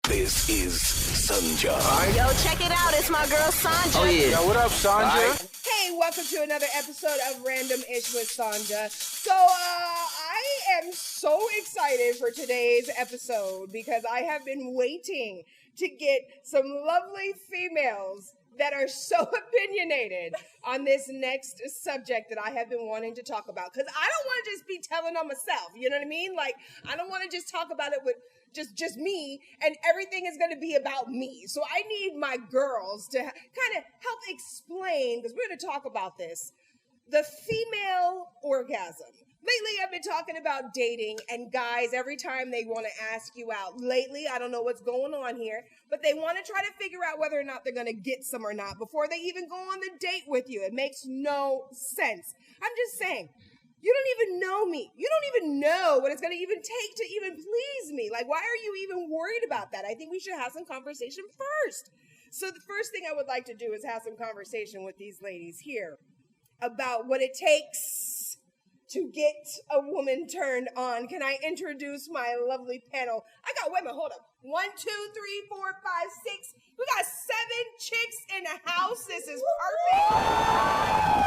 This is Sanja. Yo, check it out. It's my girl Sanja. Oh, yeah. Yo, what up, Sanja? Hey, welcome to another episode of Random Ish with Sanja. So, I am so excited for today's episode because I have been waiting to get some lovely females that are so opinionated on this next subject that I have been wanting to talk about. Because I don't want to just be telling on myself, you know what I mean? Like, I don't want to just talk about it with just me, and everything is going to be about me. So I need my girls to kind of help explain, because we're going to talk about this, the female orgasm. Lately, I've been talking about dating, and guys, every time they want to ask you out. Lately, I don't know what's going on here, but they want to try to figure out whether or not they're going to get some or not before they even go on the date with you. It makes no sense. I'm just saying, you don't even know me. You don't even know what it's going to even take to even please me. Like, why are you even worried about that? I think we should have some conversation first. So the first thing I would like to do is have some conversation with these ladies here about what it takes to get a woman turned on. Can I introduce my lovely panel? I got, wait a minute, hold up. 1, 2, 3, 4, 5, 6. We got 7 chicks in the house. This is perfect.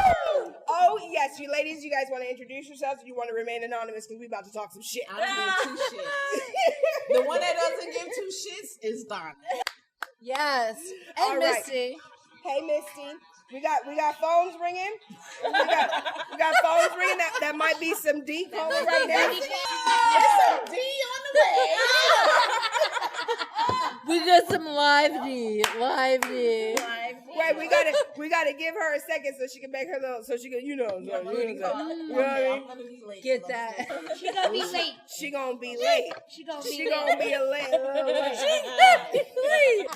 Oh, yes, you ladies, you guys want to introduce yourselves, or you want to remain anonymous because we about to talk some shit? I don't give 2 shits. The one that doesn't give 2 shits is Donna. Yes. And All right. Misty. Hey, Misty. We got phones ringing. We got phones ringing. That might be some D calling right now. There's some D on the way. We got some live D. Live D. Wait, we gotta give her a second so she can make her little, so she can, you know what I mean? I'm gonna be late. Get that. She gonna be late. She gonna be late. She gonna She be gonna be a late.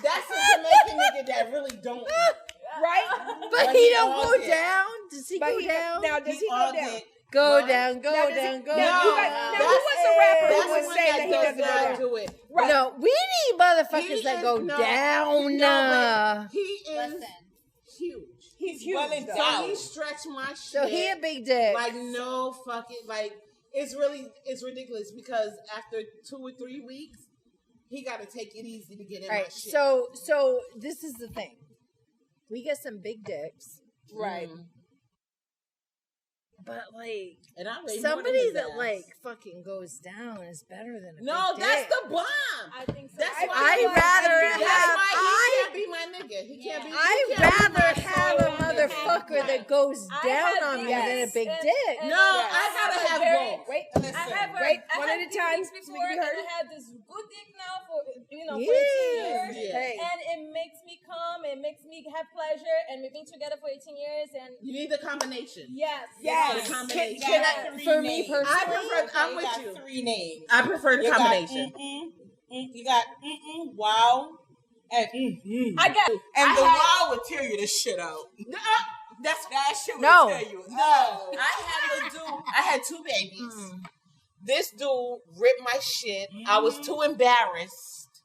That's a Jamaican nigga that really don't eat. Right? But he don't go down. Does he But go down? now, does he all go down? did. Go down, go Now, does down, he- go now, down. you got- now, who was the rapper That's who the was one saying that he that doesn't does go not down? do it. Right. No, we need motherfuckers that go No, down. but he is Listen. huge. He's huge. Well, though. so he stretched my shit. So he a big dick. Like, no fucking, like, it's ridiculous because after 2 or 3 weeks, he got to take it easy to get in my Right. shit. So this is the thing. We get some big dicks. Right. But like And I made somebody more than that his like ass. fucking goes down is better than a No, big that's dick. the bomb. I think so. That's I why feel I'd like- rather I feel have- like- he can't be my nigga. He can't be. I'd he can't be rather my have soul a motherfucker that goes down on me than a big dick. No, I gotta have both. Wait, Listen. I have wait, one at a time. So we Before, can and be heard. I had this good dick now for 14 Yeah. years, Hey. and it makes me come, it makes me have pleasure, and we've been together for 18 years, and You need the combination. yes, Yes. The combination. For me personally, I prefer. I'm with you. 3 names. I prefer the You combination. Got, you got wow, and I got. and the wow would tear you the shit out. That shit would No. tear you. No, I had 2 babies. This dude ripped my shit. I was too embarrassed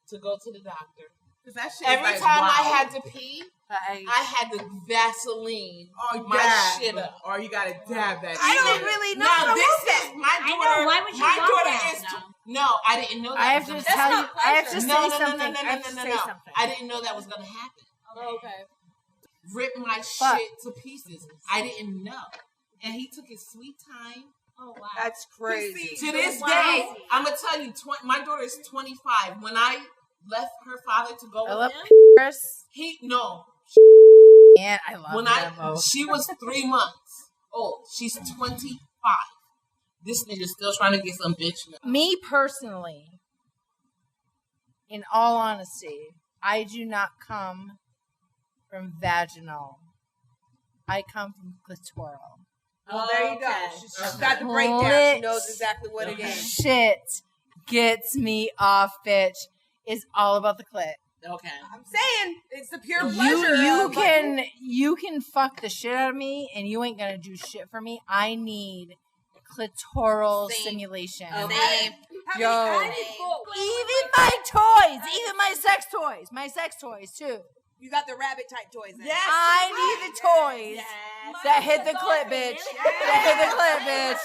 to go to the doctor. That shit Every is like, time wow. I had to pee, I had to Vaseline my shit up. Or you gotta dab that. I don't shit. really know. No, how to this work that. is my daughter. I know. Why would you my want daughter that? is. No, I didn't know that. I have was to gonna tell happen. you. I have to say No, something. I have to say something. I didn't know that was gonna happen. Okay. Ripped my But- shit to pieces. I didn't know, and he took his sweet time. Oh wow. That's crazy. To this day, I'm gonna tell you, my daughter is 25. When I left her father to go I with love him, Paris. And I love when them. she was 3 months old. She's 25. This nigga's still trying to get some bitch. Me personally, in all honesty, I do not come from vaginal. I come from clitoral. Well, there you go. She's got the breakdown. She knows exactly what it is. Shit gets me off, bitch. It's all about the clit. Okay. I'm saying it's the pure pleasure. You can fuck the shit out of me, and you ain't gonna do shit for me. I need clitoral stimulation. Same. Yo, Even even my sex toys too. you got the rabbit type toys. Then. Yes. I need the toys that hit the clit, bitch. That hit the clit, bitch.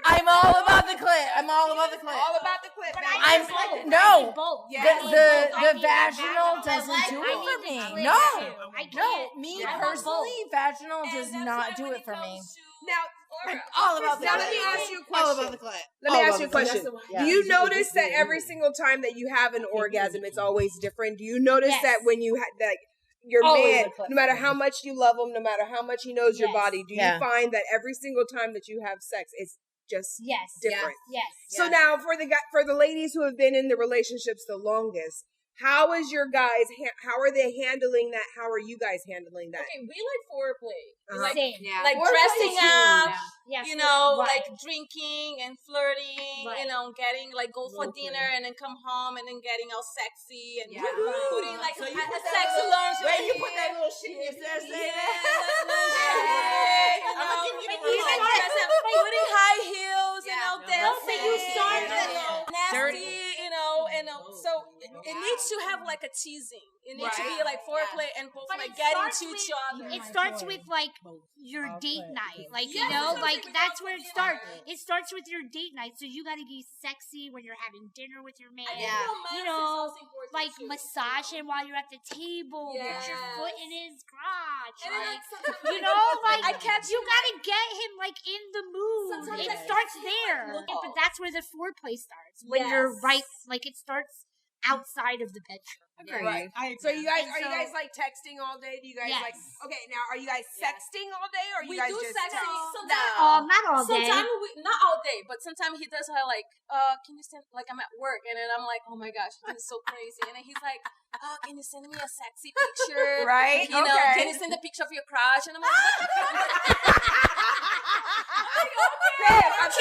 I'm all about the clit. I'm all about the clit. All about the clit. But baby. I I'm need both. no. I need both. Yeah. The vaginal doesn't do I it for need me. the clit No. too. I No, can't. me I want personally, both. vaginal And does that's not why do when it for me. comes to Now, oral, All about the now clit. let me ask you a All question. about the clit. Let me All ask you a about the question. clit. Do you notice that every single time that you have an orgasm, it's always different? Do you notice Yes. that when you that your Always man, a clit. no matter how much you love him, no matter how much he knows your Yes. body, do Yeah. you find that every single time that you have sex, it's just Yes. different? Yes. So now for the ladies who have been in the relationships the longest, how is your guys? How are they handling that? How are you guys handling that? okay, we like foreplay. Uh-huh. Like, Same. like Foreplay dressing is up, Yes. you know, Right. like drinking and flirting, Right. you know, getting like go for dinner and then come home and then getting all sexy and Yeah. putting like So a you put that sexy little- lingerie. Where you put that little shit in your face? lingerie, you I'ma know, give you the like, remote. dress up, putting high heels, you Yeah. know, No, dancing, you start you it. know, nasty, you know, and so it needs to have like a teasing. It needs to be like foreplay and both But like it getting starts to with- each other. It starts with like your date night, like you Yes, know, that's like what that's I'm where it saying. starts. It starts with your date night, so you got to be sexy when you're having dinner with your man. Yeah. You know, like massage him while you're at the table, put your Yes. foot in his crotch, And then, like, like, you know, like I catch you got to get him like in the mood. Sometimes It I starts feel there, like, but that's where the foreplay starts when you're Yes. right. Like it starts outside of the bedroom. Right. So you guys And are you so- guys like texting all day? Do you guys Yes. like okay? Now are you guys sexting all day, or are you we guys do just sexting. Not all day. Sometimes not all day, but sometimes he does her like, can you send like I'm at work and then I'm like, oh my gosh, this is so crazy. And then he's like, can you send me a sexy picture? Right? You know, Okay. can you send a picture of your crotch? And I'm like, what?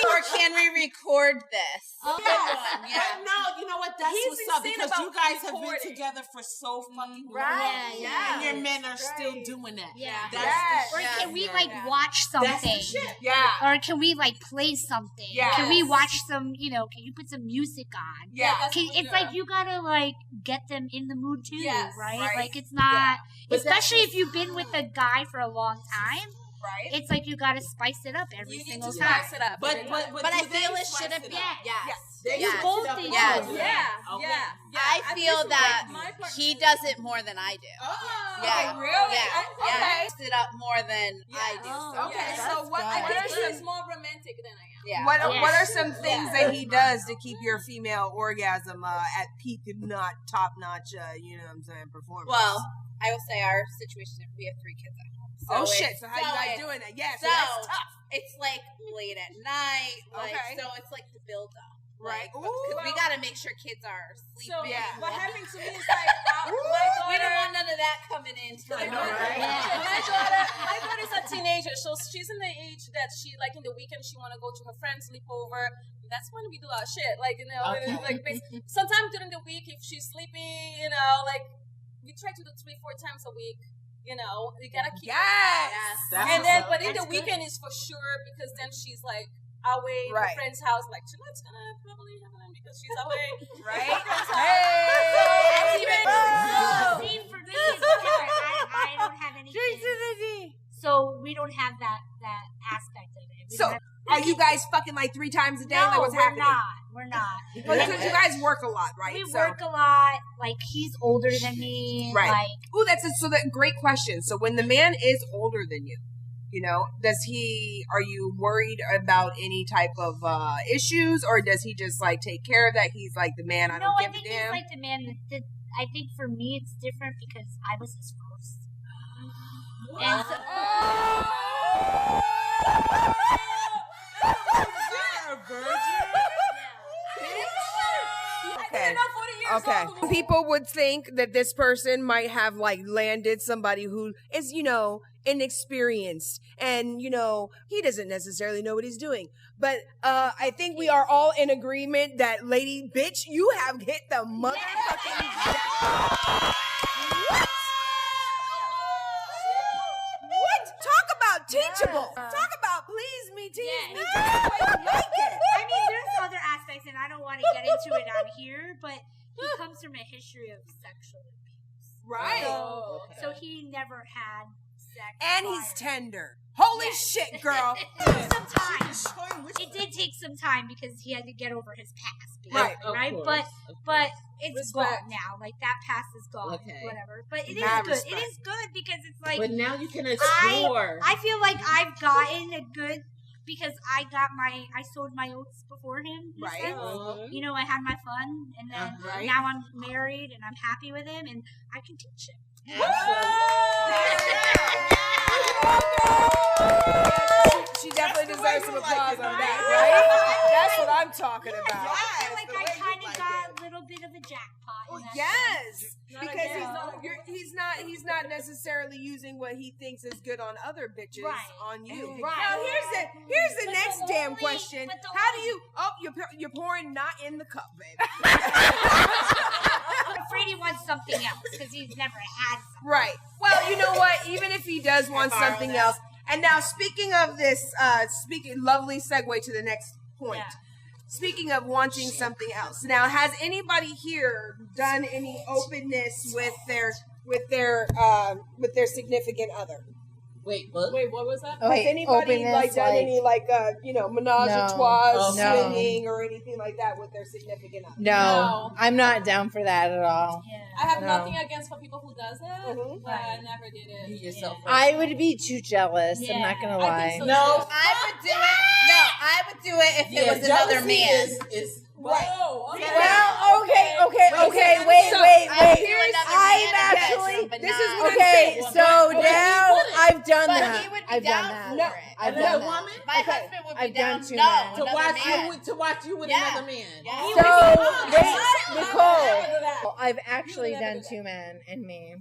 Or can we record this? Oh, But no, you know what? That's He's what's up insane because you about guys have been recording. together for so fucking long, Right. Yeah. and your men are still doing that. Yeah. That's Yes. the Or shit. can we like watch something? That's the shit. Yeah. Or can we like play something? Yes. Can we watch some? You know, can you put some music on? Yeah. that's Can, what we it's do. like you gotta like get them in the mood too, Yes, right? right. Like it's not, But especially if you've been with a guy for a long time. Right. It's like you gotta spice it up every You need single to time. spice it up. But I do they feel it spice should have it been. up? Yes. They You spice both it up did. a Yes. little bit. Yeah, Okay. yeah. I feel think that my part- he does it more than I do. Oh, Yeah. okay, really? Yeah. Okay. Yeah. Spice it up more than I do. Oh, So. Okay. Yeah. So what? I What are think he some is more romantic than I am. Yeah. what are some Yeah. things that he does to keep your female orgasm at peak, not top notch? You know what I'm saying? Performance. Well, I will say our situation. We have 3 kids at home. oh it's- shit! So how you guys it's- doing it? Yeah. So So that's tough. it's like late at night. Like, Okay. so it's like the build up. Right. Like, 'cause we gotta make sure kids are So sleeping. Yeah. what happened to me is like my We don't daughter. want none of that coming in. I know, right? My daughter's a teenager, so she's in the age that she like in the weekend she want to go to her friends, sleep over. That's when we do our shit, like you know, Okay. like sometimes during the week if she's sleeping, you know, like we try to do 3-4 times a week. You know, you gotta keep. Yes. That's And then, what's up. but in That's the weekend is for sure because then she's like away Right. at her friend's house. Like tonight's gonna probably happen because she's away. Right. See, for me, it's different. I don't have anything. So we don't have that aspect of it. We So don't have- are you guys fucking like 3 times a day? no, like what's we're happening? not. We're not. Because you guys work a lot, right? We So- work a lot. Like he's older than me. Right. Like Ooh, so that great question. So when the man is older than you, you know, are you worried about any type of issues, or does he just like take care of that? He's like the man, I no, don't I give a think he's damn. like the man that I think for me it's different because I was his first. And so, You're a virgin? Okay. Okay. People would think that this person might have like landed somebody who is, you know, inexperienced and, you know, he doesn't necessarily know what he's doing. But I think we are all in agreement that lady bitch, you have hit the motherfucking jackpot. What? Talk about teachable. Talk about please me, tease me, just the way you like it. I mean, there's other aspects, and I don't want to get into it on here, but he comes from a history of sexual abuse. Right. So he never had And he's tender. Holy shit, girl. It took some time. It did take some time because he had to get over his past. Right? But it's gone now. Like, that past is gone. Okay. Whatever. But it is good. Respect. It is good because it's like... But now you can explore. I feel like I've gotten a good... Because I sowed my oats before him. Right. You know, I had my fun, and then now I'm married, and I'm happy with him, and I can teach him. She definitely deserves some applause on that, right? That's what I'm talking about. I feel like I kind of got a little bit of a jackpot. Yes, because he's not necessarily using what he thinks is good on other bitches on you. Right. Now here's the next damn question. How do you? Oh, you're pouring not in the cup, baby. I'm afraid he wants something else because he's never had something. Right. Well, you know what? Even if he does want something else, and now speaking of this, lovely segue to the next point. Yeah. Speaking of wanting something else, now has anybody here done any openness with their significant other? Wait, what was that? Has anybody done any menage a trois, swinging, or anything like that with their significant other? No, I'm not down for that at all. Yeah. I have nothing against for people who does it, but I never did it. You yourself. I would be too jealous. I'm not gonna lie. I would do it. No, I would do it if it was another man. Right. Okay. Wait. I've actually. This is what I'm okay. saying. So now I've done that. He would be I've down done that. for it. I've Another done that. woman? My husband would be I've down. done two No, men. To watch you with another man. Yeah. So Nicole, I've actually done two men and me.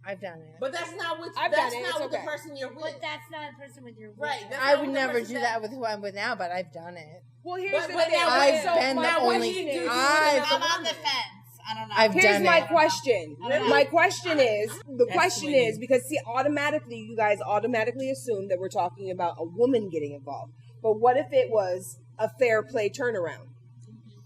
I've done it. But that's not with the person you're with. But that's not a person with your Right. I would never do that with who I'm with now, but I've done it. Well, here's the thing. I've been the only. I'm on the fence. I don't know. Here's my question. My question is, because automatically, you guys automatically assume that we're talking about a woman getting involved. But what if it was a fair play turnaround?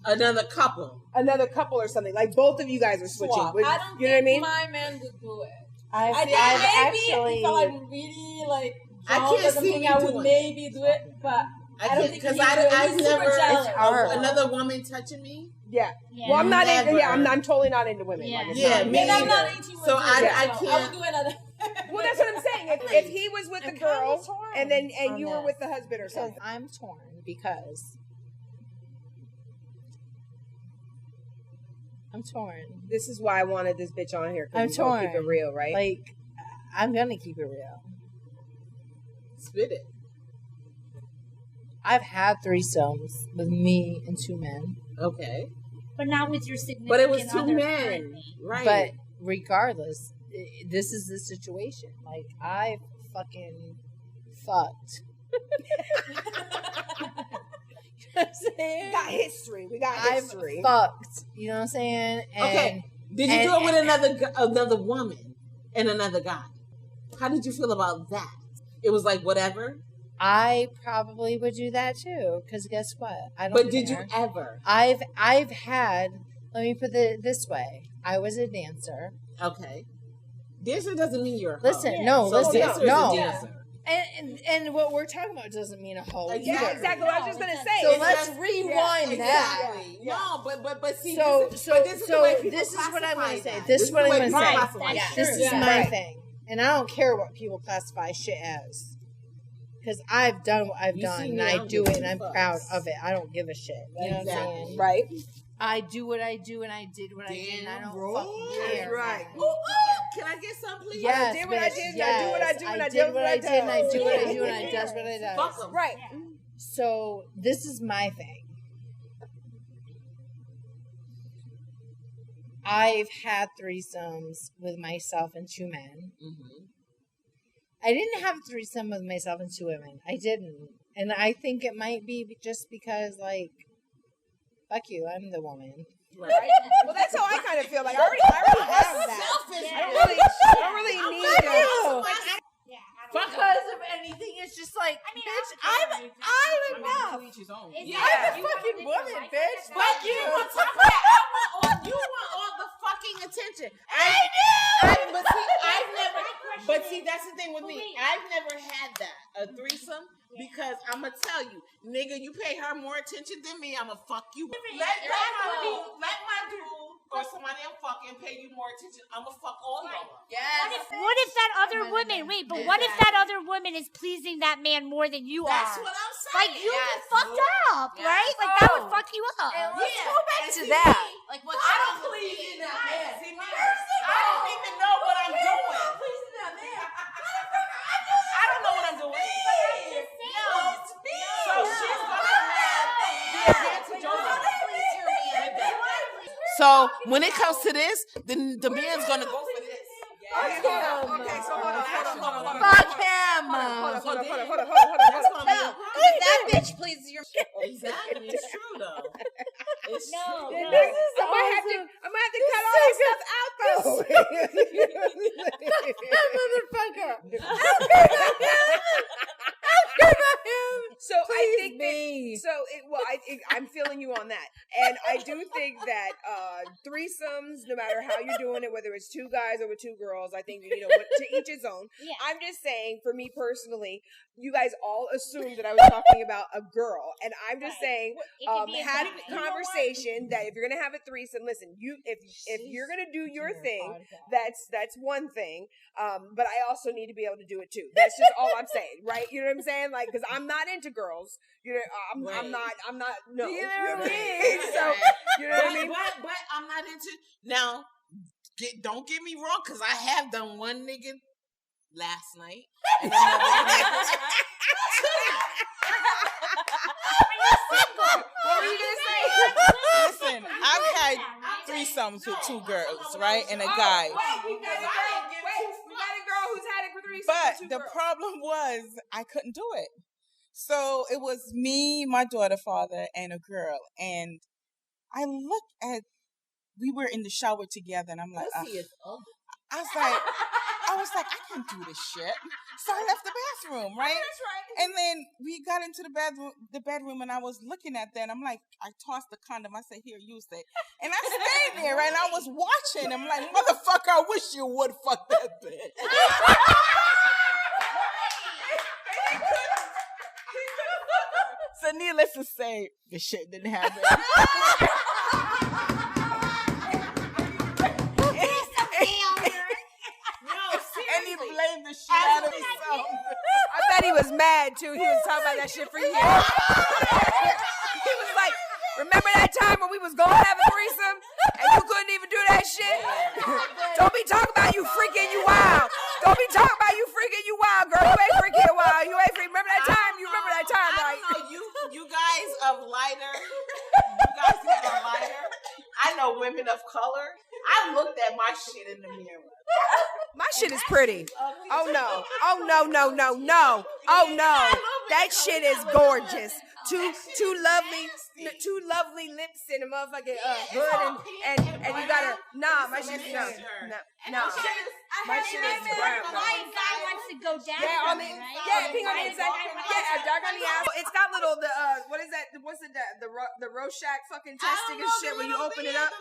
Another couple or something. Like both of you guys are switching. I don't you know what I mean? my man would do it. I've maybe actually. if I'm really like, I can't see I would maybe do it, but I don't think because I've never another woman touching me. Yeah. Well, I'm not into. Yeah, I'm totally not into women. Yeah. Me I'm not into so I can't. I would do another. Well, that's what I'm saying. If he was with the girl and you were with the husband or something, I'm torn because. I'm torn. This is why I wanted this bitch on here. I'm torn. Keep it real, right? Like, I'm gonna keep it real. Spit it. I've had threesomes with me and two men. Okay. But not with your significant But it was two other men, currently. right? But regardless, this is the situation. Like, I fucking fucked. You know what I'm saying? We got history. I've fucked. You know what I'm saying? And, okay. Did you do it with another woman and another guy? How did you feel about that? It was like whatever. I probably would do that too. Because guess what? I don't. But did you ever? I've had. Let me put it this way. I was a dancer. Okay. Dancer doesn't mean you're a hoe. Listen, no, So listen, dancer is no. a dancer. And what we're talking about doesn't mean a hoe. Yeah, exactly. What I was just gonna say. So let's rewind that. Exactly. No, but see, this is what I'm gonna say. This is what I'm gonna say. This is my thing, and I don't care what people classify shit as, because I've done what I've done, and I do it, and I'm proud of it. I don't give a shit. You know what I'm saying? Right. I do what I do, and I did what I did, and I don't fucking care. Right. Ooh, can I get some, please? Yes, I did what I did, and I do what I do, and I did do what I do, and I do what I do, and I does what I does. Right. So this is my thing. I've had threesomes with myself and two men. Mm-hmm. I didn't have a threesome with myself and two women. I didn't. And I think it might be just because, like, fuck you, I'm the woman. Right. Well, that's how I kind of feel. Like I already have that. Selfish. I don't really need that. Because of anything, it's just like, bitch, I'm enough. I'm a fucking woman, bitch. But you on top of that, you want all the fucking attention. I do. But see, I've never. But see, that's the thing with me. I've never had that, a threesome, because I'm going to tell you, nigga, you pay her more attention than me, I'm going to fuck you. Let my dude or somebody I'm fucking pay you more attention. I'm going to fuck all y'all. Yes. What if that other woman, what if that other woman is pleasing that man more than you are? That's what I'm saying. Like, you get fucked up, right? Like, that would fuck you up. Let's go back to that. Like, what I'm pleasing that man. See, I don't even know what I'm doing. I don't know what I'm doing. So she's going to have the advantage over me. So when it comes to this, then the man's going to go for this. Okay, so hold on. Fuck him. Hold on. That bitch pleases your. Exactly, it's true though. It's No. true. I'm gonna have to cut all this stuff out though. Motherfucker. So I think I'm feeling you on that, and I do think that threesomes, no matter how you're doing it, whether it's two guys or with two girls, I think to each his own. Yeah. I'm just saying, for me personally, you guys all assumed that I was talking about a girl, and I'm just saying, have a conversation that if you're gonna have a threesome, listen, if you're gonna do your thing, that's one thing, but I also need to be able to do it too. That's just all I'm saying, right? You know what I'm saying? Like, because I'm not into girls. I'm not. No. You know what I mean? So you know what I mean? But I'm not into now. Don't get me wrong, because I have done one nigga last night. And What were you gonna say? Listen, I've had threesomes with two girls, right, and a guy. We got a girl who's had it for threesomes. But the problem was I couldn't do it. So it was me, my daughter, father, and a girl. And I looked at, we were in the shower together, and I'm like, I was like, I can't do this shit. So I left the bathroom, right? That's right. And then we got into the bedroom, and I was looking at that, and I'm like, I tossed the condom. I said, here, use it. And I stayed there, right? And I was watching. I'm like, motherfucker, I wish you would fuck that bitch. So needless to say, the shit didn't happen. And he blamed the shit out of himself. I bet he was mad too. He was talking about that shit for years. He was like, remember that time when we was gonna have a threesome and you couldn't even do that shit? Don't be talking about you freaking you wild. Don't be talking about you freaking you wild, girl. You ain't freaking wild. You ain't freaking. Remember that time? You remember that time, right? I don't know. You guys of lighter. You guys that are lighter. I know women of color. I looked at my shit in the mirror. My shit is pretty. Oh no. Oh no. Oh no. That shit is gorgeous. Two lovely lips in a motherfucking hood and you gotta my shit is no. My shit is brown. My guy wants to go down. Yeah, on the pink on the inside. Yeah, dark on the ass. It's got little what is that? What's it? The Rorschach fucking testing and shit when you open it up.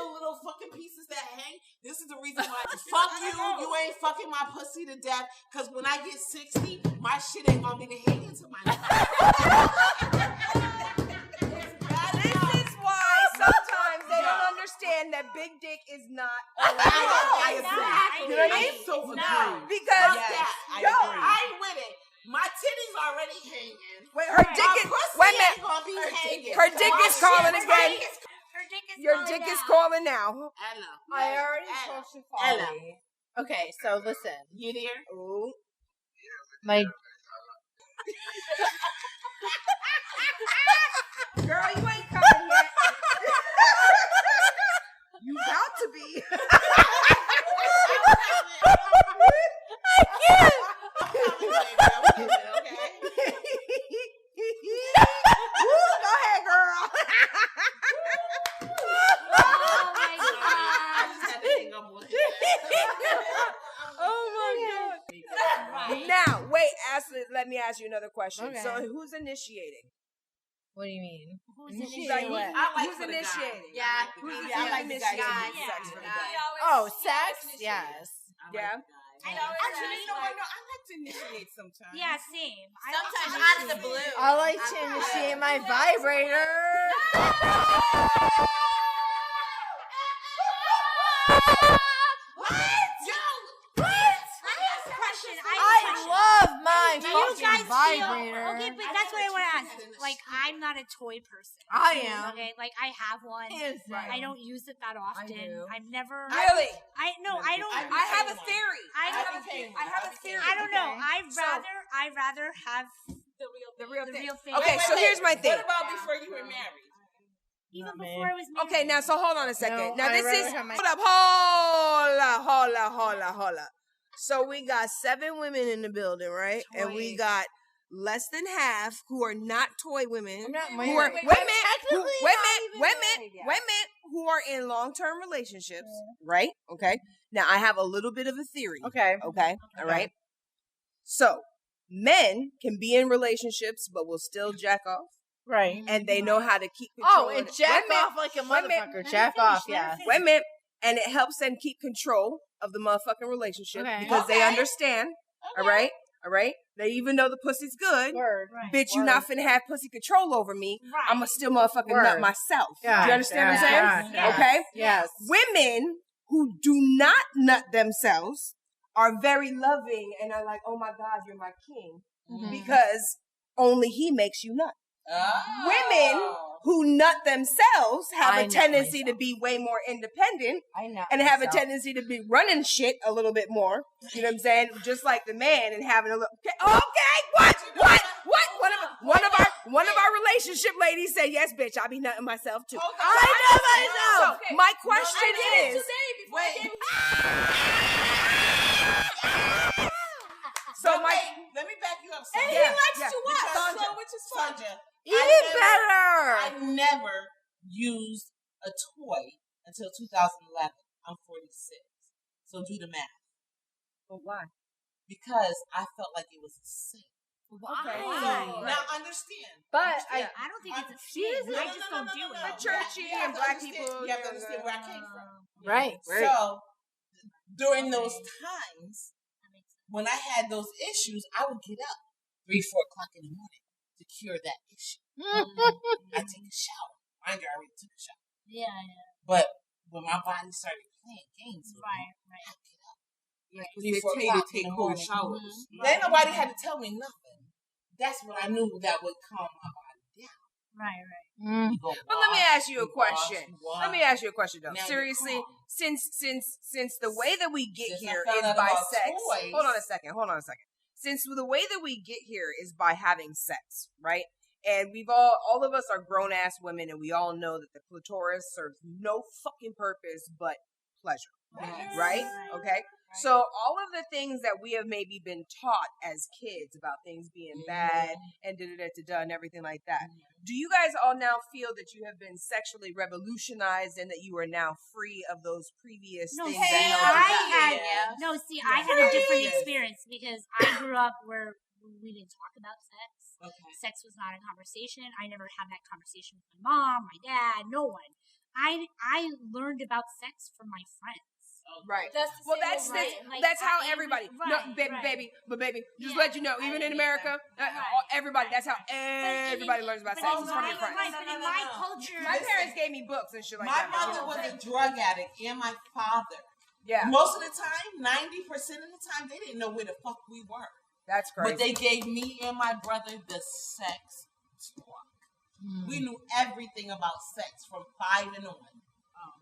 Little fucking pieces that hang. This is the reason why. Fuck you. You ain't fucking my pussy to death. Cause when I get 60, my shit ain't gonna be to hang into my mouth. This is why sometimes they don't understand that big dick is not allowed. I You know what I mean? so agree. Because I ain't with it. My titties already hanging. Wait, her dick is. Wait a minute. Gonna be hanging. Her dick is calling again. Your calling dick now. is calling now. Ella. I already told you. Ella. Okay, so listen. You there? Ooh. My Girl, you ain't coming yet. You about to be. I can't. Go ahead, girl. Oh my god. Now, wait. wait. Let me ask you another question. Okay. So who's initiating? What do you mean? Who's Like, initiating? who's initiating? Yeah. Who's I like the guy initiating too. sex for the guy? Oh, sex? Yes. Yeah. Actually, no, I like to initiate sometimes. Yeah, same. Sometimes out of the blue. I like to initiate my vibrator. I love my Do you guys fucking vibrator. feel okay? But that's what I want to ask. Like, I'm not a toy person. I am. Okay, like I have one. Right. I don't use it that often. do. I've never. Really? I don't. I have a theory. I have a theory. I don't know. Okay. I'd rather have The real the thing. real thing. Okay, so here's my thing. What about before you were married? Even before I was married. Okay, now so hold on a second. No, now I'd this rather is have my- hold up. So we got 7 women in the building, right? And we got less than half who are not toy women. I'm not Who married. are Technically women who are in long-term relationships, right? Okay. Now I have a little bit of a theory. Okay. Okay. All right. So men can be in relationships but will still jack off. Right. And they know how to keep control. Oh, and of it. jack Women- off like a women- motherfucker. Jack off, yeah. Women, and it helps them keep control of the motherfucking relationship Okay. because they understand. All right. They even know the pussy's good. Word. Bitch, you not finna have pussy control over me. Right. I'ma still motherfucking nut Word. myself. Yeah, Do you understand what I'm saying? yeah. Okay. Yes. Women who do not nut themselves are very loving and are like, oh my God, you're my king. Because only he makes you nut. Women who nut themselves have I a nut tendency to myself. be way more independent I know. and have a tendency to be running shit a little bit more. You know what I'm saying? Just like the man and having a little. Okay, what? One of our relationship ladies said, "Yes, bitch, I be nutting myself too." I know myself. So my question is. Let me back you up. And Sandra. he likes to Because watch. Sandra, So which is fun. Sandra, Even better. I never used a toy until 2011. I'm 46. So do the math. But why? Because I felt like it was a sin. Why? Now understand. But I don't think it's a sin. I just don't do it. But churchy and black people. You have to understand where I came from. right. So during those times, when I had those issues, I would get up 3, 4 o'clock in the morning to cure that issue. I take a shower. Mind you, I already took a shower. Yeah. But when my body started playing games with me, Right. I get up. Like 3, 4 o'clock in the morning. showers. Then nobody had to tell me nothing. That's what I knew that would calm my body down. Right. You go But let me wash, ask you a question. Let me ask you a question though. Now Seriously, you're calm. since the way that we get Since I here found is out by about sex. toys- Hold on a second. Since the way that we get here is by having sex, right? And we've all of us are grown ass women, and we all know that the clitoris serves no fucking purpose but pleasure, right? Okay. So all of the things that we have maybe been taught as kids about things being bad and and everything like that. Do you guys all now feel that you have been sexually revolutionized and that you are now free of those previous No, things? see, that held you back? I had a different experience because I grew up where we didn't talk about sex. Okay. Sex was not a conversation. I never had that conversation with my mom, my dad, no one. I learned about sex from my friends. Right. That's the Well, same that's with right. me. Like, that's how I- everybody. right, No, baby, right. just Yeah. let you know. Even in America, everybody. That's how everybody learns about sex. But in It's from my- your friends. Right, but in my culture, My parents gave me books and shit like My that. mother was a drug addict and my father. Yeah, Most of the time, 90% of the time, they didn't know where the fuck we were. that's crazy. But they gave me and my brother the sex talk. We knew everything about sex from 5 and on.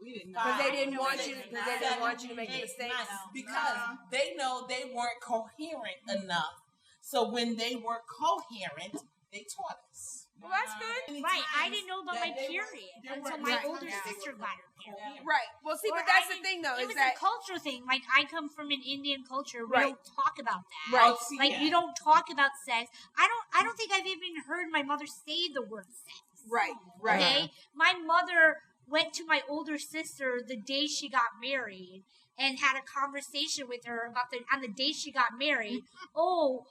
We didn't know. Because they didn't want you to make Eight, mistakes. nine, because they know they weren't coherent enough. So when they were coherent, they taught us. Well, that's good. right, I didn't know about my That they were- period they were- until my right. older Yeah. sister got her period. Right. Well, see, Or but that's I the didn't- thing, though, It is was that a culture thing. Like, I come from an Indian culture. We Right. don't talk about that. Right. Like, we don't talk about sex. I don't think I've even heard my mother say the word sex. right. Okay? My mother went to my older sister the day she got married and had a conversation with her about on the day she got married. Oh,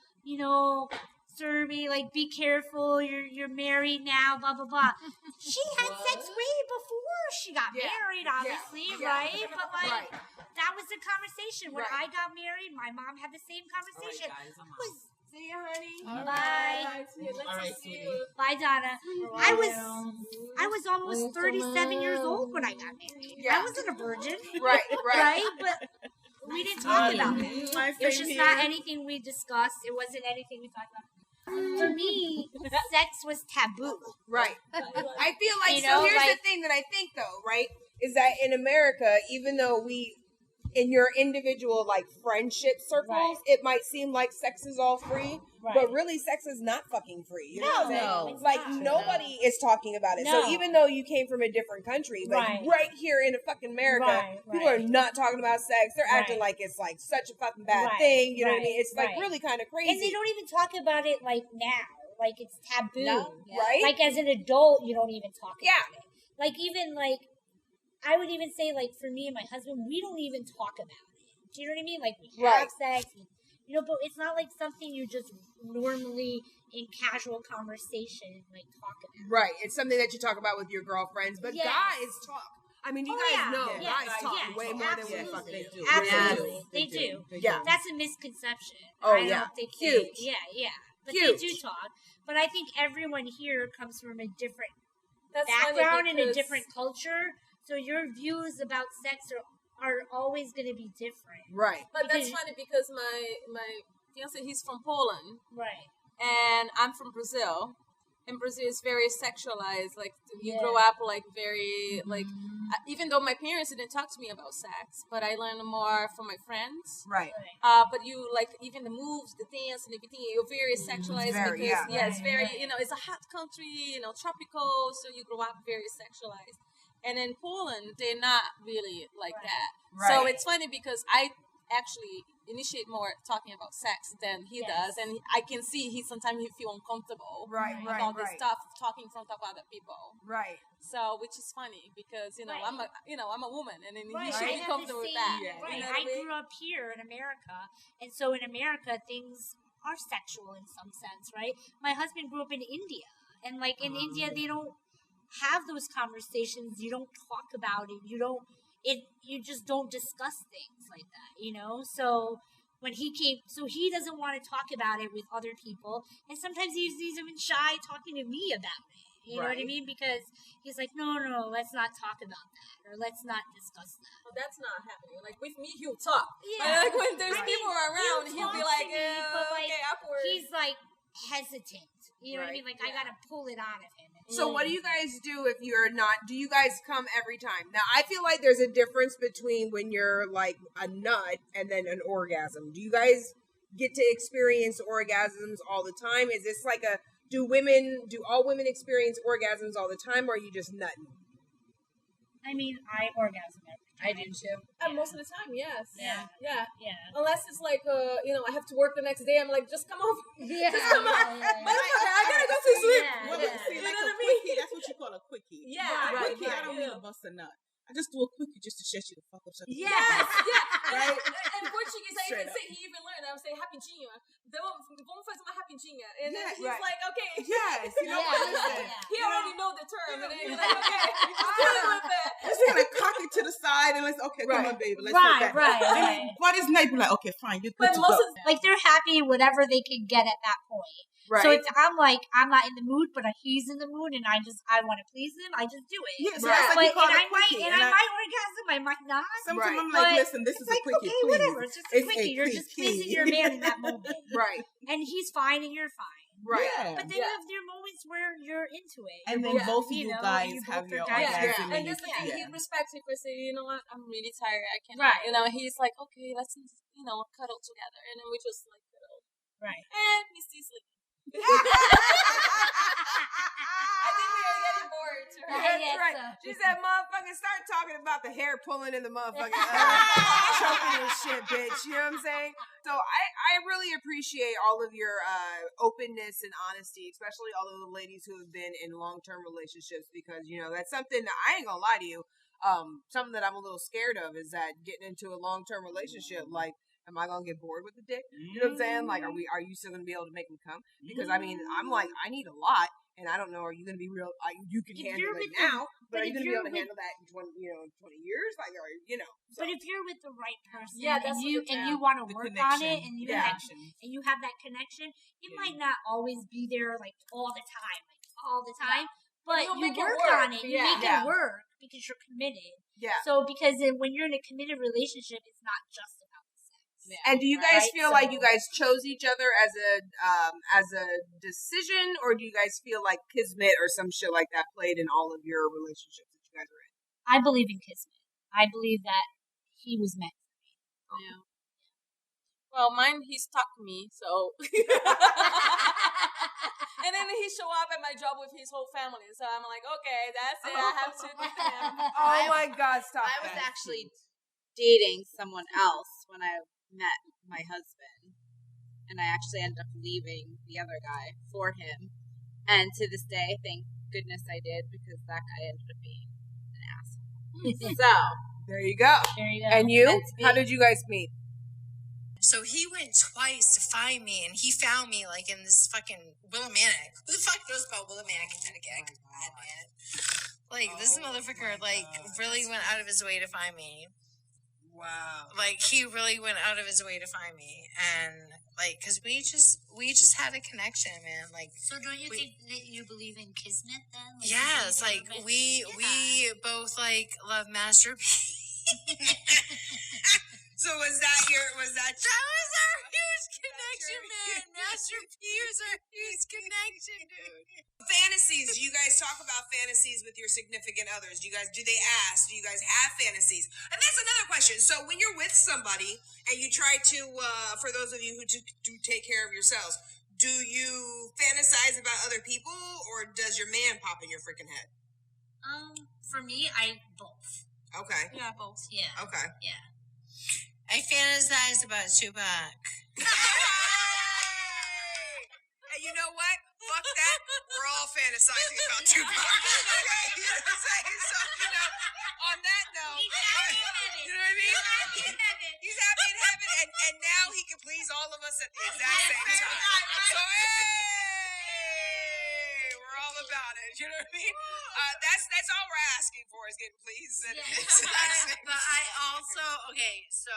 Serby, like, be careful, you're married now, blah, blah, blah. She had sex way before she got married, obviously, right? But, like, that was the conversation. When I got married, my mom had the same conversation. See you, honey. Bye. Bye. Bye, Donna. I was almost 37 years old when I got married. I wasn't a virgin. Right? But we didn't talk about it. It was just not anything we discussed. It wasn't anything we talked about. For me, sex was taboo. Right. I feel like, so here's the thing that I think, though, right, is that in America, even though in your individual, like, friendship circles, it might seem like sex is all free, but really sex is not fucking free. You know what I'm saying? It's like, nobody is talking about it. No. So even though you came from a different country, but right here in fucking America, people are not talking about sex. They're acting like it's, like, such a fucking bad thing. You know what I mean? It's, like, really kind of crazy. And they don't even talk about it, like, now. Like, it's taboo. Right? Like, as an adult, you don't even talk about it. Like, even, like, I would even say, like, for me and my husband, we don't even talk about it. Do you know what I mean? Like, we have sex, but it's not like something you just normally in casual conversation, like, talk about. Right. It's something that you talk about with your girlfriends, but guys talk. I mean, you guys know guys talk way more than we fucking do. Absolutely. They do. Yeah. That's a misconception. Oh, I yeah. don't think Huge. But they do talk. But I think everyone here comes from a different background and a different culture. So your views about sex are always going to be different. Right. But that's funny because my fiance, he's from Poland. Right. And I'm from Brazil. And Brazil is very sexualized. Like, you grow up, like, very, like, even though my parents didn't talk to me about sex, but I learned more from my friends. Right. But you, like, even the moves, the dance and everything, you're very sexualized because, it's very, it's a hot country, tropical, so you grow up very sexualized. And in Poland, they're not really like that. Right. So it's funny because I actually initiate more talking about sex than he does, and I can see sometimes he feel uncomfortable about this stuff talking in front of other people. Right. So, which is funny because I'm a woman, and then he should be comfortable with that. Right. I grew up here in America, and so in America things are sexual in some sense, right? My husband grew up in India, and like in India they don't have those conversations. You don't talk about it. You just don't discuss things like that, So when he came, he doesn't want to talk about it with other people, and sometimes he's even shy talking to me about it. You know what I mean? Because he's like, no, let's not talk about that, or let's not discuss that. Well, that's not happening. Like with me, he'll talk. Yeah. But like when there's people around, he'll be like, okay, awkward. He's like hesitant. You know what I mean? Like I gotta pull it out of him. So what do you guys do if you're not? Do you guys come every time? Now I feel like there's a difference between when you're like a nut and then an orgasm. Do you guys get to experience orgasms all the time? Is this like do all women experience orgasms all the time, or are you just nutting? I mean, I orgasm every time. I do too. Most of the time, yes. Yeah. Unless it's like, I have to work the next day. I'm like, just come over. Yeah. Just come over. Motherfucker, I gotta go to sleep. See, like a quickie, that's what you call a quickie. Yeah. A quickie, I don't need to bust a nut. I just do a quickie just to shut you the fuck up. Yes, yeah. Right? And in Portuguese, I even say, he even learned, I would say, rapidinho. Vamos fazer uma rapidinha. And then he's like, okay. Yes. He already know the term. And then he's like, okay, just dealing with that. Just kind of cock it to the side and let's, okay, come on, baby. Let's take that. Right. But it's nice, be like, okay, fine, you're good But to most go. of Like they're happy whatever they can get at that point. Right. So I'm not in the mood, but he's in the mood, and I want to please him. I just do it. Yeah, so that's like you call it a quickie. I might orgasm, I might not. Sometimes I'm like, listen, this is a quickie, okay, please. whatever. It's just a quickie. You're just pleasing your man in that moment. Right. And he's fine, and you're fine. Right. Yeah. But then you have your moments where you're into it. And then both of you guys have your orgasm. And that's the thing, he respects me for saying, you know what, I'm really tired, I can't. Right. He's like, okay, let's, cuddle together. And then we just like cuddle. Right. And he's still sleeping. I think we are getting bored. That's right. She said, motherfucker, start talking about the hair pulling in the motherfucking choking and shit, bitch. You know what I'm saying? So I really appreciate all of your openness and honesty, especially all of the ladies who have been in long-term relationships, because, that's something that I ain't gonna lie to you. Something that I'm a little scared of is that getting into a long-term relationship, like, Am I gonna get bored with the dick? You know what I'm saying? Like, are you still gonna be able to make me come? Because I mean, I'm like, I need a lot, and I don't know. Are you gonna be real? You can handle it now, but are you gonna be able to handle that in 20 years? Like, or So. But if you're with the right person, that's and you want to work on it, and you have that connection, it might not always be there like all the time, but you work on it. You make it work because you're committed. Yeah. So because when you're in a committed relationship, it's not just about the sex. Yeah. And do you guys feel like you guys chose each other as a decision, or do you guys feel like Kismet or some shit like that played in all of your relationships that you guys are in? I believe in Kismet. I believe that he was meant for me. Yeah. Well, mine, he stuck me, so. And then he show up at my job with his whole family, so I'm like, okay, that's it. I have to do him. Oh my God, stop! I was actually dating someone else when I met my husband, and I actually ended up leaving the other guy for him. And to this day, thank goodness I did, because that guy ended up being an asshole. So there you go. And you? How did you guys meet? So he went twice to find me, and he found me like in this fucking Willimantic. Who the fuck knows about Willimantic, Connecticut? Man. Like this motherfucker, really went out of his way to find me. Wow. Like he really went out of his way to find me, and cause we just had a connection, man. Like. So don't you think that you believe in Kismet then? Yes, we both love masturbation. So was that that was our huge connection, man. Master P was our huge connection, dude. Fantasies. Do you guys talk about fantasies with your significant others? Do they ask? Do you guys have fantasies? And that's another question. So when you're with somebody and you try to, for those of you who do take care of yourselves, do you fantasize about other people, or does your man pop in your freaking head? For me, both. Okay. Yeah, both. Yeah. Okay. Yeah. I fantasize about Tupac. And you know what? Fuck that. We're all fantasizing about Tupac. Okay? You know what I'm saying? So, on that note, he's happy in heaven. You know what I mean? He's happy in heaven, and now he can please all of us at the exact same time. So, hey, we're all about it. You know what I mean? That's all we're asking for, is getting pleased. But I also, so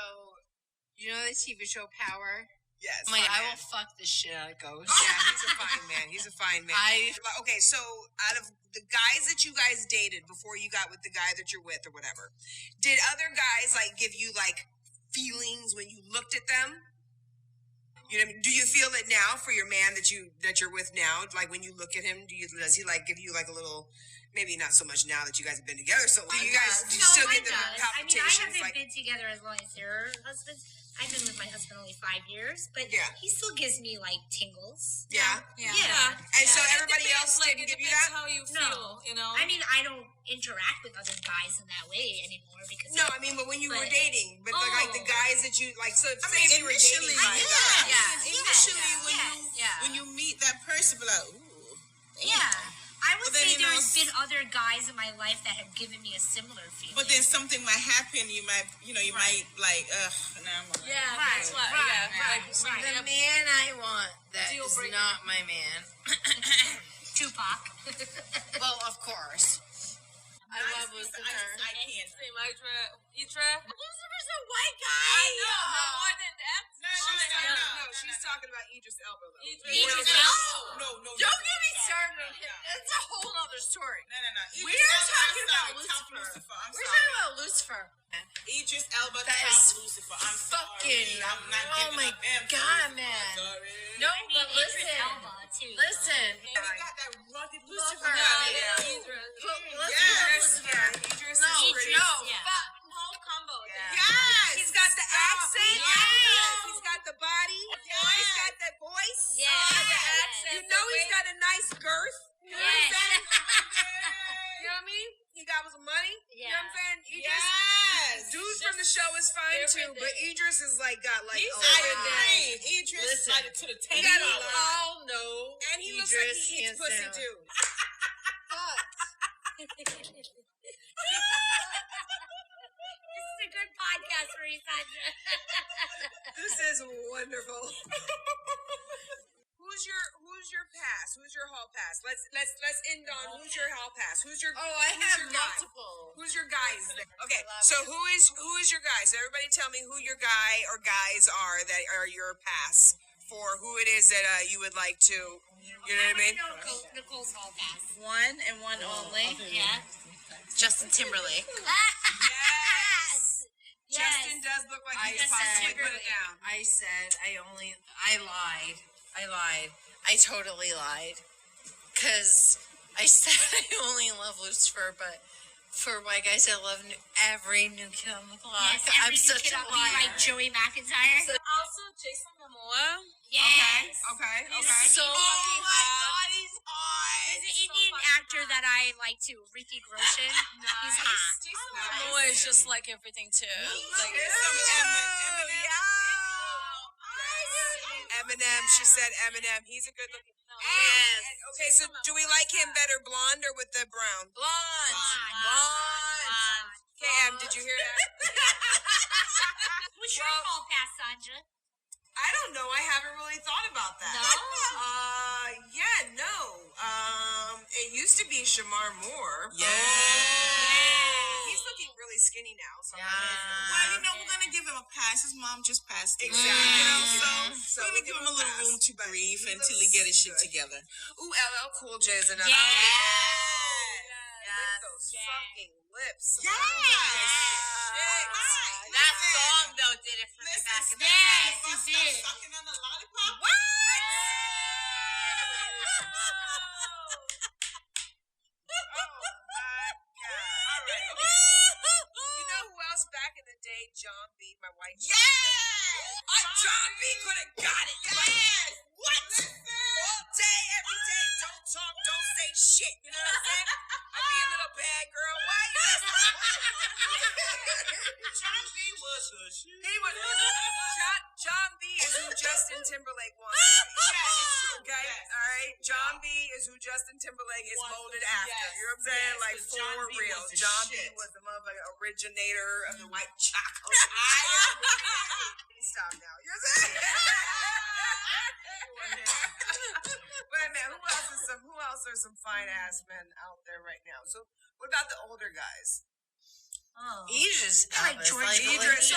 you know the TV show Power? Yes. I'm I will fuck the shit out of Ghost. Yeah, he's a fine man. Okay, so out of the guys that you guys dated before you got with the guy that you're with or whatever, did other guys give you feelings when you looked at them? You know, do you feel it now for your man that you're with now? Like when you look at him, does he give you a little? Maybe not so much now that you guys have been together so long. Do you still get the palpitations? I haven't been together as long as your husband. I've been with my husband only 5 years, but he still gives me tingles. Yeah. And so everybody else didn't give you that? How you feel, I mean, I don't interact with other guys in that way anymore because. No, I mean, but when you were dating, but the guys that you so say you were dating. Initially, when you meet that person, be like, ooh. Yeah. I would say there's been other guys in my life that have given me a similar feeling. But then something might happen. You might, might now I'm like, right. The man I want that is not my man. Tupac. Well, of course. I love Lucifer. I can't. Same, Idra. Lucifer's a white guy. I know. More than that. No, she's talking about Idris Elba. Idris Elba. No. Don't get me started on him. That's a whole other story. No. We are talking about Lucifer. We're talking about Lucifer. Idris Elba, that top is Lucifer. I'm fucking. sorry. I'm not oh my God, man. No, but listen. Listen. And he got that rugged Lucifer. Idris is pretty. Whole combo. Yes. He's got the accent. Yes. He's got the body. Yes. He's got that voice. Yes. The accent. He's got a nice girth. You know what I'm saying? You know what I mean? He got some money. You know what I'm saying? Yes. Dude from the show is fine too, but Idris is got He's Idris to the We 10. all know. And he looks like he eats pussy too. This is a good podcast. podcast for you, Sandra. This is wonderful. Who's your pass? Who's your hall pass? Let's end on who's your hall pass? Who's your I have multiple. Who's your guys? Okay, so who is your guys? Everybody tell me who your guy or guys are that are your pass for who it is that you would like to. You know what I mean? Nicole's hall pass. One and one only. Yeah. Justin Timberlake. Yes. Justin does look like he's possibly put it down. I said I lied. I totally lied. Because I said I only love Lucifer, but for white guys, I love every new kid on the block. Yes, every I'm such a liar. like Joey McIntyre. Also, Jason Momoa. Yes. Okay. So Oh my God, he's hot. There's an Indian actor that I like too, Ricky Roshan. He's hot. Jason Momoa is just like everything too. Like There's some Eminem. Eminem. She said Eminem. He's a good looking. Yes. Okay, so do we like him better blonde or with the brown? blonde. Okay, Em, did you hear that? What's your hall pass, Sandra? I don't know. I haven't really thought about that. No? No. It used to be Shamar Moore. Yeah. He's looking really skinny now. So Well, we're gonna give him a pass. His mom just passed away. Exactly. So we're gonna give him a little room to breathe until he get his shit together. Ooh, LL Cool J is another. Yes. With those fucking lips. Yes. That song though did it for me back in the day. Yes, you did. Sucking on the lollipop. What? Back in the day, John B, my white John B could have got it. Yes. What? All day, every day. Don't talk, don't say shit. You know what I'm saying? I'd be a little bad girl. Why? John B was a shit. He was. John B is who Justin Timberlake wants to be. Yeah, it's true. Okay? Yes. All right? John B is who Justin Timberlake is molded after. Yes. You know what I'm saying? Yes, Like, 'cause for John B real. was the John B shit. was the motherfucking originator of the white chocolate. Stop now. You know what I'm saying? Wait a minute. Who else are some fine ass men out there right now? So, what about the older guys? Idris Elba. Idris.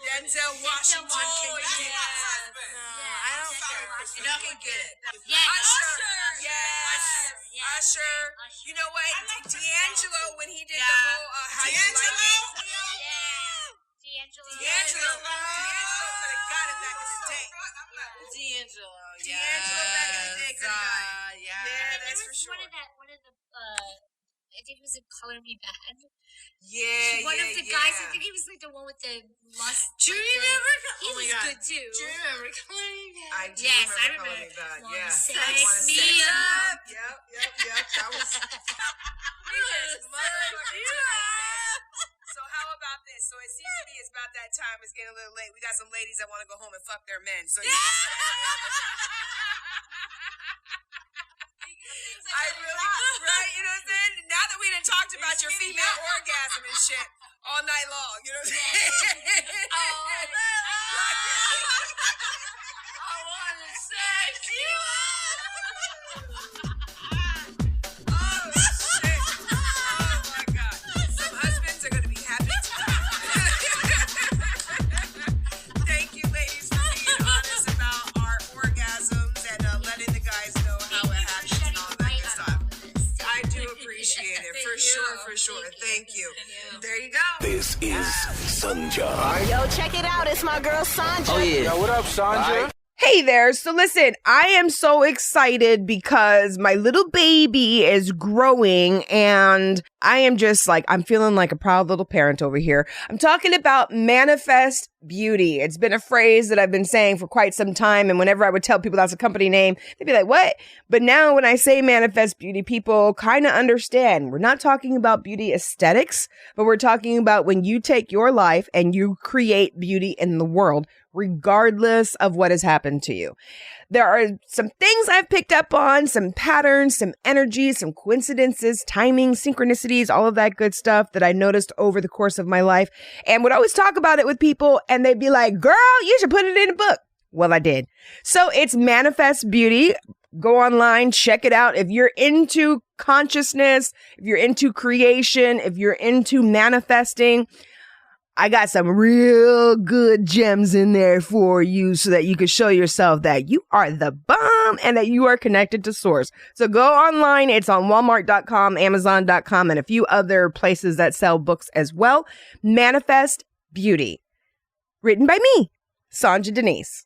Denzel Washington. You can get it. Usher. You know what? D'Angelo, when he did the whole How You Like It. D'Angelo could have got it back in the day. D'Angelo back in the day could have got it. Yeah, that's for sure. One of the I think it was in Color Me Bad. One of the guys, I think he was like the one with the must. Do you remember? He was good too. Do you remember Color Me Bad? I do Yes, I remember remember. Color Me Bad. Wanna Yeah. sex Wanna me sex up? Yep. That was. So how about this? So it seems to me it's about that time. It's getting a little late. We got some ladies that want to go home and fuck their men. So I really, right? You know what I'm saying? Now that we done talked about your female orgasm and shit all night long, you know what I'm saying? I want to sex you Oh shit! Oh my God! Some husbands are gonna be happy. Thank you, ladies, for being honest about our orgasms and letting the guys know how it happens and all that good stuff. I do appreciate it for sure. Thank you. There you go. This is Sanja. Yo, check it out. It's my girl Sandra. Oh, yeah. Yo, what up, Sanja? Hey there. So listen, I am so excited because my little baby is growing and I am just like, I'm feeling like a proud little parent over here. I'm talking about manifest beauty. It's been a phrase that I've been saying for quite some time. And whenever I would tell people that's a company name, they'd be like, what? But now when I say manifest beauty, people kind of understand. We're not talking about beauty aesthetics, but we're talking about when you take your life and you create beauty in the world regardless of what has happened to you. There are some things I've picked up on, some patterns, some energies, some coincidences, timing, synchronicities, all of that good stuff that I noticed over the course of my life, and would always talk about it with people, and they'd be like, girl, you should put it in a book. Well, I did. So it's Manifest Beauty. Go online, check it out. If you're into consciousness, if you're into creation, if you're into manifesting, I got some real good gems in there for you so that you can show yourself that you are the bomb and that you are connected to source. So go online. It's on Walmart.com, Amazon.com, and a few other places that sell books as well. Manifest Beauty. Written by me, Sanja Denise.